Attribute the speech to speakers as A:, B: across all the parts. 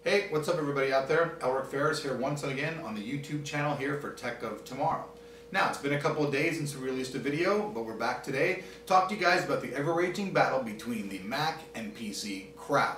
A: Hey, what's up everybody out there? Elric Ferris here once again on the YouTube channel here for Tech of Tomorrow. Now, it's been a couple of days since we released a video, but we're back today to talk to you guys about the ever-raging battle between the Mac and PC crowd.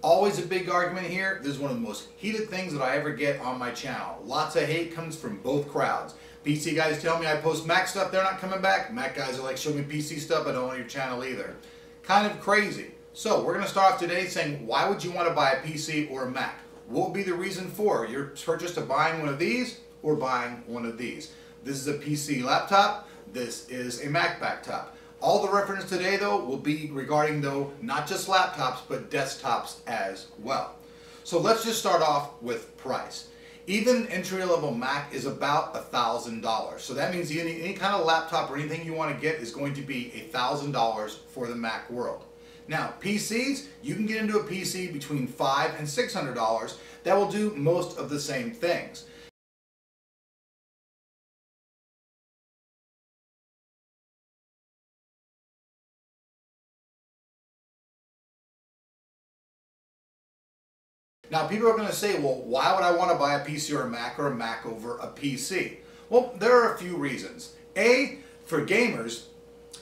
A: Always a big argument here. This is one of the most heated things that I ever get on my channel. Lots of hate comes from both crowds. PC guys tell me I post Mac stuff, they're not coming back. Mac guys are like, show me PC stuff, I don't want your channel either. Kind of crazy. So we're going to start off today saying, why would you want to buy a PC or a Mac? What would be the reason for your purchase of buying one of these or buying one of these? This is a PC laptop. This is a Mac backtop. All the reference today though will be regarding though not just laptops but desktops as well. So let's just start off with price. Even entry-level Mac is about $1,000. So that means any kind of laptop or anything you want to get is going to be $1,000 for the Mac world. Now, PCs, you can get into a PC between $500 and $600 that will do most of the same things. Now, people are going to say, well, why would I want to buy a PC or a Mac over a PC? Well, there are a few reasons. A, for gamers,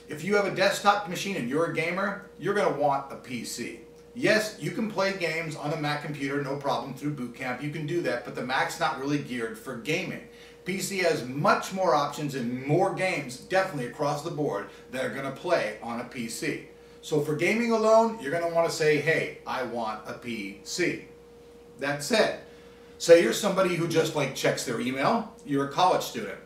A: if you have a desktop machine and you're a gamer, you're going to want a PC. Yes, you can play games on a Mac computer, no problem, through boot camp. You can do that, but the Mac's not really geared for gaming. PC has much more options and more games, definitely across the board, that are going to play on a PC. So for gaming alone, you're going to want to say, hey, I want a PC. That said, say you're somebody who just like checks their email, you're a college student.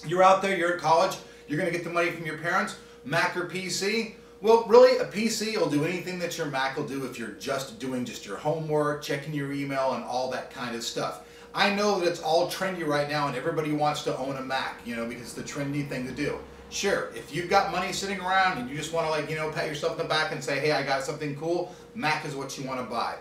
A: You're out there, you're at college, you're going to get the money from your parents, Mac or PC? Well, really, a PC will do anything that your Mac will do if you're just doing your homework, checking your email, and all that kind of stuff. I know that it's all trendy right now and everybody wants to own a Mac, because it's the trendy thing to do. Sure, if you've got money sitting around and you just want to pat yourself in the back and say, hey, I got something cool, Mac is what you want to buy.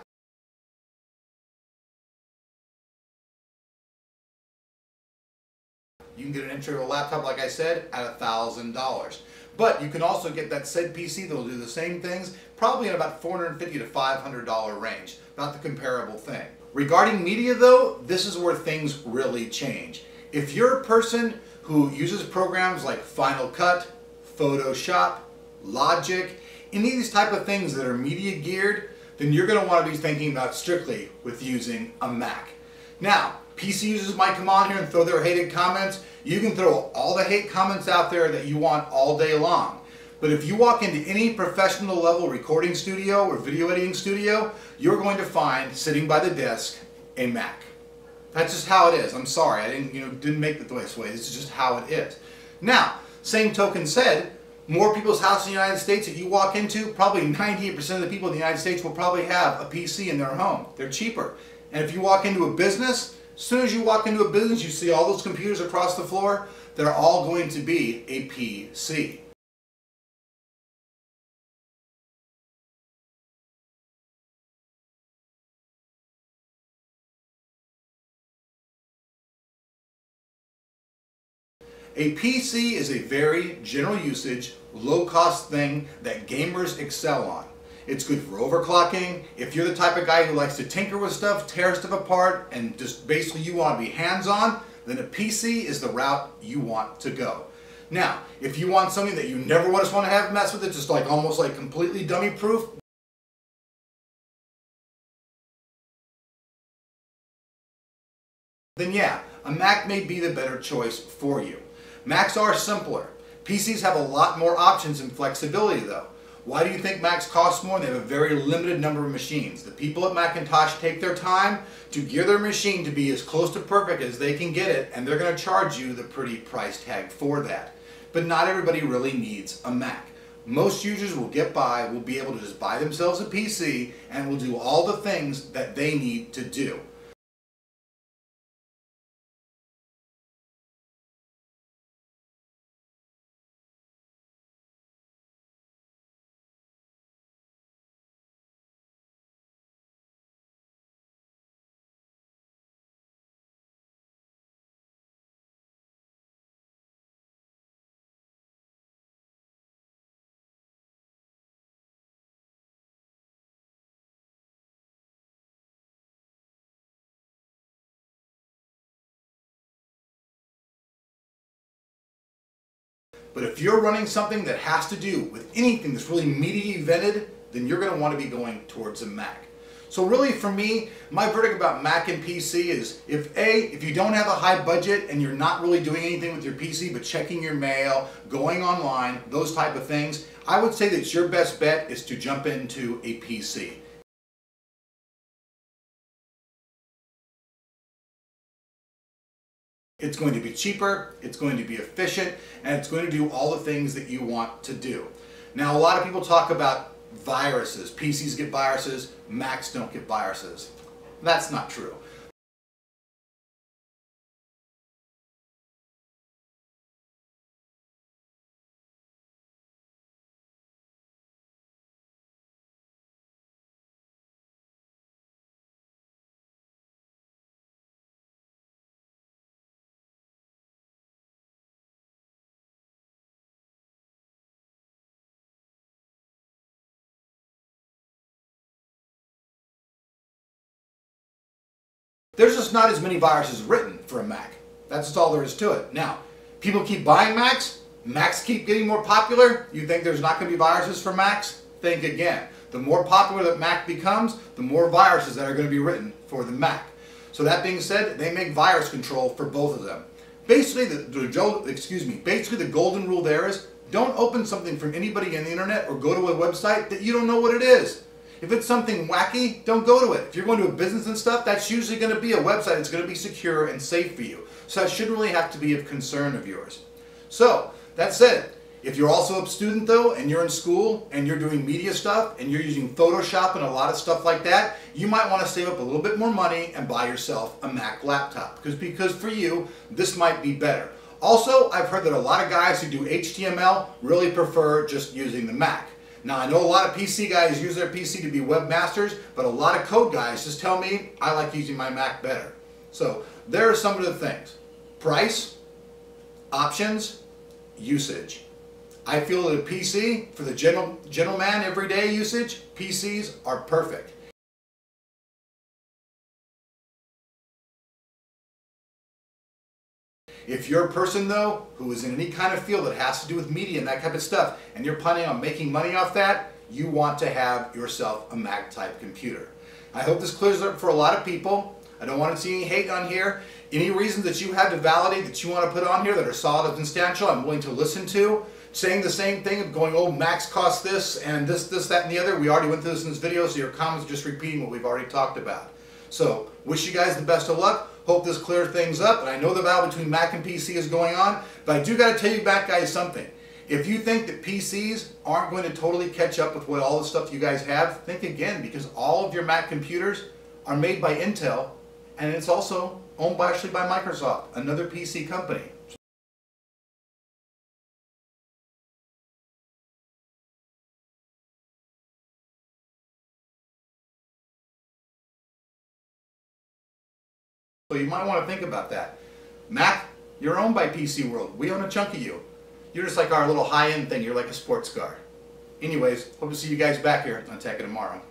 A: You can get an entry-level laptop, like I said, at $1,000. But you can also get that said PC that will do the same things, probably in about $450 to $500 range, about the comparable thing. Regarding media though, this is where things really change. If you're a person who uses programs like Final Cut, Photoshop, Logic, any of these type of things that are media geared, then you're going to want to be thinking about strictly with using a Mac. Now, PC users might come on here and throw their hated comments. You can throw all the hate comments out there that you want all day long. But if you walk into any professional level recording studio or video editing studio, you're going to find, sitting by the desk, a Mac. That's just how it is. I'm sorry, I didn't make it this way. This is just how it is. Now, same token said, more people's houses in the United States that you walk into, probably 98% of the people in the United States will probably have a PC in their home. They're cheaper. And if you walk into a business, as soon as you walk into a business, you see all those computers across the floor, they're all going to be a PC. A PC is a very general usage, low cost thing that gamers excel on. It's good for overclocking. If you're the type of guy who likes to tinker with stuff, tear stuff apart, and just basically you want to be hands-on, then a PC is the route you want to go. Now, if you want something that you never just want to have mess with, it's just like almost like completely dummy proof, then yeah, a Mac may be the better choice for you. Macs are simpler. PCs have a lot more options and flexibility though. Why do you think Macs cost more? They have a very limited number of machines. The people at Macintosh take their time to gear their machine to be as close to perfect as they can get it, and they're going to charge you the pretty price tag for that. But not everybody really needs a Mac. Most users will get by, will be able to just buy themselves a PC, and will do all the things that they need to do. But if you're running something that has to do with anything that's really media evented, then you're going to want to be going towards a Mac. So really for me, my verdict about Mac and PC is if you don't have a high budget and you're not really doing anything with your PC but checking your mail, going online, those type of things, I would say that your best bet is to jump into a PC. It's going to be cheaper, it's going to be efficient, and it's going to do all the things that you want to do. Now, a lot of people talk about viruses. PCs get viruses, Macs don't get viruses. That's not true. There's just not as many viruses written for a Mac. That's just all there is to it. Now, people keep buying Macs. Macs keep getting more popular. You think there's not going to be viruses for Macs? Think again. The more popular that Mac becomes, the more viruses that are going to be written for the Mac. So that being said, they make virus control for both of them. Basically, basically the golden rule there is don't open something from anybody on the internet or go to a website that you don't know what it is. If it's something wacky, don't go to it. If you're going to a business and stuff, that's usually going to be a website that's going to be secure and safe for you. So that shouldn't really have to be of concern of yours. So, that said, if you're also a student though, and you're in school, and you're doing media stuff, and you're using Photoshop and a lot of stuff like that, you might want to save up a little bit more money and buy yourself a Mac laptop. Because for you, this might be better. Also, I've heard that a lot of guys who do HTML really prefer just using the Mac. Now, I know a lot of PC guys use their PC to be webmasters, but a lot of code guys just tell me I like using my Mac better. So there are some of the things. Price, options, usage. I feel that a PC, for the general man everyday usage, PCs are perfect. If you're a person though, who is in any kind of field that has to do with media and that type of stuff, and you're planning on making money off that, you want to have yourself a Mac type computer. I hope this clears it up for a lot of people. I don't want to see any hate on here. Any reasons that you have to validate that you want to put on here that are solid and substantial, I'm willing to listen to. Saying the same thing of going, oh, Macs cost this and this, that, and the other. We already went through this in this video, so your comments are just repeating what we've already talked about. So, wish you guys the best of luck. Hope this clears things up. And I know the battle between Mac and PC is going on, but I do got to tell you back, guys, something. If you think that PCs aren't going to totally catch up with what all the stuff you guys have, think again, because all of your Mac computers are made by Intel, and it's also owned actually by Microsoft, another PC company. So you might want to think about that. Mac, you're owned by PC World. We own a chunk of you. You're just like our little high-end thing. You're like a sports car. Anyways, hope to see you guys back here on Tech It Tomorrow.